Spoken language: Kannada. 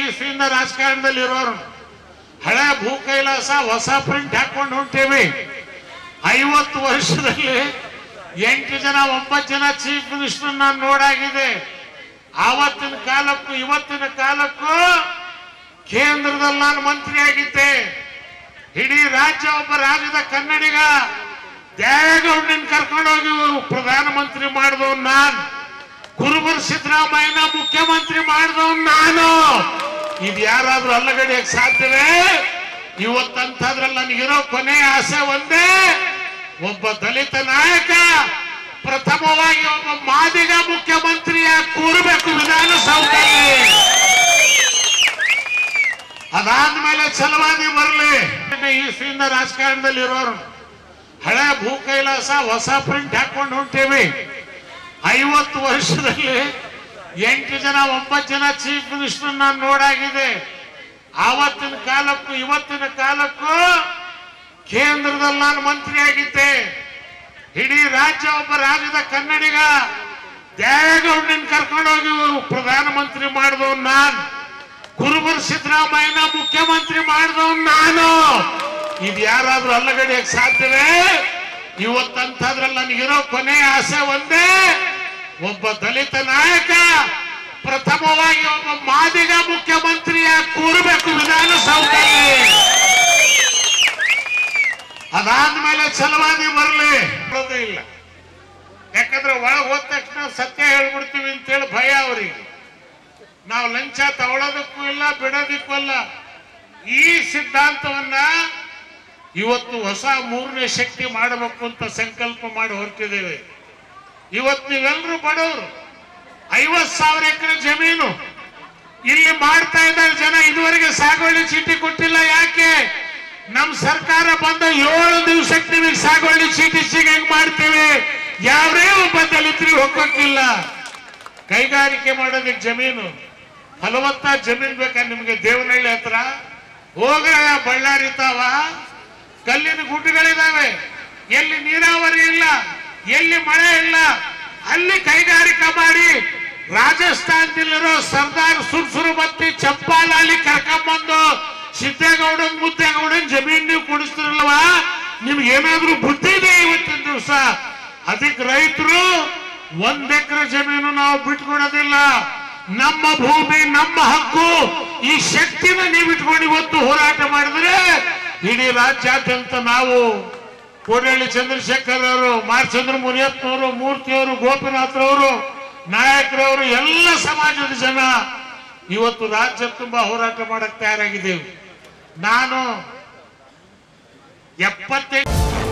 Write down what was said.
ಇಸ್ವಿಯಿಂದ ರಾಜಕಾರಣದಲ್ಲಿ ಇರೋರು ಹಳೆ ಭೂ ಕೈಲಾಸ ಹೊಸ ಪ್ರಿಂಟ್ ಹಾಕೊಂಡು ಹೊಂಟೇವಿ. 50 ವರ್ಷದಲ್ಲಿ 8 ಜನ 9 ಜನ ಚೀಫ್ ಮಿನಿಸ್ಟರ್ ನಾನು ನೋಡಾಗಿದೆ. ಆವತ್ತಿನ ಕಾಲಕ್ಕೂ ಇವತ್ತಿನ ಕಾಲಕ್ಕೂ ಕೇಂದ್ರದಲ್ಲಿ ನಾನು ಮಂತ್ರಿ ಆಗಿದ್ದೆ. ಇಡೀ ರಾಜ್ಯ ಒಬ್ಬ ರಾಜ್ಯದ ಕನ್ನಡಿಗ ದೇವೇಗೌಡನ ಕರ್ಕೊಂಡೋಗಿ ಪ್ರಧಾನಮಂತ್ರಿ ಮಾಡಿದವ್ ನಾನು. ಕುರುಬರ ಸಿದ್ದರಾಮಯ್ಯನ ಮುಖ್ಯಮಂತ್ರಿ ಮಾಡಿದವ್ ನಾನು. ಇದು ಯಾರಾದ್ರೂ ಅಲ್ಲಗಡಿಯಕ್ಕೆ ಸಾಧ್ಯವೇ? ಇವತ್ತಂತದ್ರಲ್ಲಿ ನನಗಿರೋ ಕೊನೆಯ ಆಸೆ ಒಂದೇ, ಒಬ್ಬ ದಲಿತ ನಾಯಕ ಪ್ರಥಮವಾಗಿ ಒಬ್ಬ ಮಾದಿಗ ಮುಖ್ಯಮಂತ್ರಿಯ ಕೂರಬೇಕು ವಿಧಾನಸೌಧದಲ್ಲಿ. ಅದಾದ್ಮೇಲೆ ಛಲವಾದಿ ಬರಲಿ. ಇಸ್ವಿಯಿಂದ ರಾಜಕಾರಣದಲ್ಲಿ ಇರೋರು ಹಳೆ ಭೂ ಕೈಲಾಸ ಹೊಸ ಪ್ರಿಂಟ್ ಹಾಕೊಂಡು ಹೊಂಟೇವಿ. 50 ವರ್ಷದಲ್ಲಿ 8 ಜನ 9 ಜನ ಚೀಫ್ ಮಿನಿಸ್ಟರ್ ನಾನು ನೋಡಾಗಿದೆ. ಆವತ್ತಿನ ಕಾಲಕ್ಕೂ ಇವತ್ತಿನ ಕಾಲಕ್ಕೂ ಕೇಂದ್ರದಲ್ಲಿ ನಾನು ಮಂತ್ರಿ ಆಗಿದ್ದೆ. ಇಡೀ ರಾಜ್ಯ ಒಬ್ಬ ರಾಜ್ಯದ ಕನ್ನಡಿಗ ದೇವೇಗೌಡನ ಕರ್ಕೊಂಡೋಗಿ ಪ್ರಧಾನಮಂತ್ರಿ ಮಾಡಿದವ್ ನಾನು. ಕುರುಬರ ಸಿದ್ದರಾಮಯ್ಯನ ಮುಖ್ಯಮಂತ್ರಿ ಮಾಡಿದವ್ ನಾನು. ಇದು ಯಾರಾದ್ರೂ ಅಲ್ಲಗಡಿಯಕ್ಕೆ ಸಾಧ್ಯವೇ? ಇವತ್ತಂತದ್ರಲ್ಲಿ ನನಗಿರೋ ಕೊನೆಯ ಆಸೆ ಒಂದೇ, ಒಬ್ಬ ದಲಿತ ನಾಯಕ ಪ್ರಥಮವಾಗಿ ಒಬ್ಬ ಮಾದಿಗ ಮುಖ್ಯಮಂತ್ರಿಯ ಕೂರಬೇಕು ವಿಧಾನಸೌಧದಲ್ಲಿ. ಅದಾದ್ಮೇಲೆ ಛಲವಾದಿ ಬರಲಿ. ಇಲ್ಲ, ಯಾಕಂದ್ರೆ ಒಳಗೆ ಹೋದ ತಕ್ಷಣ ಸತ್ಯ ಹೇಳ್ಬಿಡ್ತೀವಿ ಅಂತೇಳಿ ಭಯ ಅವರಿಗೆ. ನಾವು ಲಂಚ ತಗೊಳ್ಳೋದಕ್ಕೂ ಇಲ್ಲ, ಬಿಡೋದಕ್ಕೂ ಇಲ್ಲ. ಈ ಸಿದ್ಧಾಂತವನ್ನ ಇವತ್ತು ಹೊಸ 3ನೇ ಶಕ್ತಿ ಮಾಡಬೇಕು ಅಂತ ಸಂಕಲ್ಪ ಮಾಡಿ ಹೊರಟಿದ್ದೇವೆ. ಇವತ್ತು ನೀವೆಲ್ಲರೂ ಬಡವರು, 50,000 ಎಕರೆ ಜಮೀನು ಇಲ್ಲಿ ಮಾಡ್ತಾ ಇದ್ದಾರೆ ಜನ. ಇದುವರೆಗೆ ಸಾಗುವಳಿ ಚೀಟಿ ಕೊಟ್ಟಿಲ್ಲ. ಯಾಕೆ? ನಮ್ಮ ಸರ್ಕಾರ ಬಂದ 7 ದಿವಸಕ್ಕೆ ನಿಮಗೆ ಸಾಗುವಳಿ ಚೀಟಿ ಸಿಗಂಗ್ ಮಾಡ್ತೇವೆ. ಯಾವೇ ಒಬ್ಬ ದಲಿತರಿಗೆ ಹೋಗೋಕ್ಕಿಲ್ಲ. ಕೈಗಾರಿಕೆ ಮಾಡೋದಕ್ಕೆ ಜಮೀನು, ಫಲವತ್ತಾದ ಜಮೀನು ಬೇಕಾ ನಿಮಗೆ? ದೇವನಹಳ್ಳಿ ಹತ್ರ ಹೋಗ್ರ, ಬಳ್ಳಾರಿ ತಾವ ಕಲ್ಲಿನ ಗುಡ್ಡಗಳಿದಾವೆ. ಎಲ್ಲಿ ನೀರಾವರಿ ಇಲ್ಲ, ಎಲ್ಲಿ ಮಳೆ ಇಲ್ಲ, ಅಲ್ಲಿ ಕೈಗಾರಿಕೆ ಮಾಡಿ ರಾಜಸ್ಥಾನದಲ್ಲಿರೋ ಸರ್ದಾರ್ ಸುರ್ಸುರುಬತ್ತಿ ಚಂಪಾಲ ಅಲ್ಲಿ ಕರ್ಕೊಂಡ್ಬಂದು ಸಿದ್ದೇಗೌಡನ್ ಮುದ್ದೇಗೌಡನ್ ಜಮೀನ್ ನೀವು ಕೊಡಿಸ್ತಿರಲ್ವ? ನಿಮ್ಗೆ ಏನಾದ್ರೂ ಬುದ್ಧಿ ಇದೆ ಇವತ್ತಿನ ದಿವಸ? ಅದಕ್ಕೆ ರೈತರು 1 ಎಕರೆ ಜಮೀನು ನಾವು ಬಿಟ್ಕೊಡೋದಿಲ್ಲ. ನಮ್ಮ ಭೂಮಿ ನಮ್ಮ ಹಕ್ಕು. ಈ ಶಕ್ತಿನ ನೀವು ಇಟ್ಕೊಂಡು ಇವತ್ತು ಹೋರಾಟ ಮಾಡಿದ್ರೆ ಇಡೀ ರಾಜ್ಯಾದ್ಯಂತ ನಾವು ಕೋಡಹಳ್ಳಿ ಚಂದ್ರಶೇಖರ್ ಅವರು, ಮಾರ್ಚಂದ್ರ ಮುನಿಯಪ್ಪನವರು, ಮೂರ್ತಿಯವರು, ಗೋಪಿನಾಥ್ರವರು, ನಾಯಕರವರು, ಎಲ್ಲ ಸಮಾಜದ ಜನ ಇವತ್ತು ರಾಜ್ಯ ತುಂಬಾ ಹೋರಾಟ ಮಾಡಕ್ಕೆ ತಯಾರಾಗಿದ್ದೇವೆ. ನಾನು 75